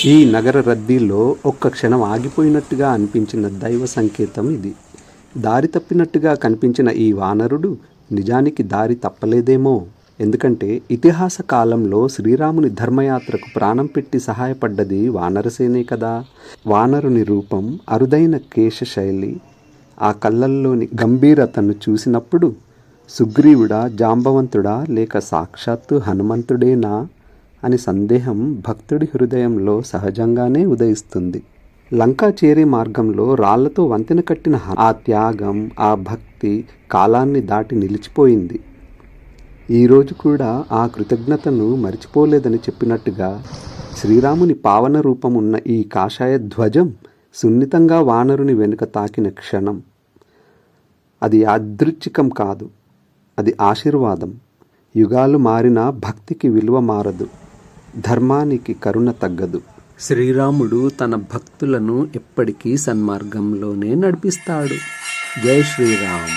ఈ నగర రద్దీలో ఒక్క క్షణం ఆగిపోయినట్టుగా అనిపించిన దైవ సంకేతం ఇది. దారి తప్పినట్టుగా కనిపించిన ఈ వానరుడు నిజానికి దారి తప్పలేదేమో. ఎందుకంటే ఇతిహాస కాలంలో శ్రీరాముని ధర్మయాత్రకు ప్రాణం పెట్టి సహాయపడ్డది వానరసేనే కదా. వానరుని రూపం, అరుదైన కేశశైలి, ఆ కళ్ళల్లోని గంభీరతను చూసినప్పుడు సుగ్రీవుడా, జాంబవంతుడా, లేక సాక్షాత్తు హనుమంతుడేనా అని సందేహం భక్తుడి హృదయంలో సహజంగానే ఉదయిస్తుంది. లంకా చేరే మార్గంలో రాళ్లతో వంతెన కట్టిన ఆ త్యాగం, ఆ భక్తి కాలాన్ని దాటి నిలిచిపోయింది. ఈరోజు కూడా ఆ కృతజ్ఞతను మరిచిపోలేదని చెప్పినట్టుగా శ్రీరాముని పావన రూపం ఉన్న ఈ కాషాయ ధ్వజం సున్నితంగా వానరుని వెనుక తాకిన క్షణం అది యాదృచ్ఛికం కాదు, అది ఆశీర్వాదం. యుగాలు మారినా భక్తికి విలువ మారదు, ధర్మానికి కరుణ తగ్గదు. శ్రీరాముడు తన భక్తులను ఎప్పటికీ సన్మార్గంలోనే నడిపిస్తాడు. జై శ్రీరామ్.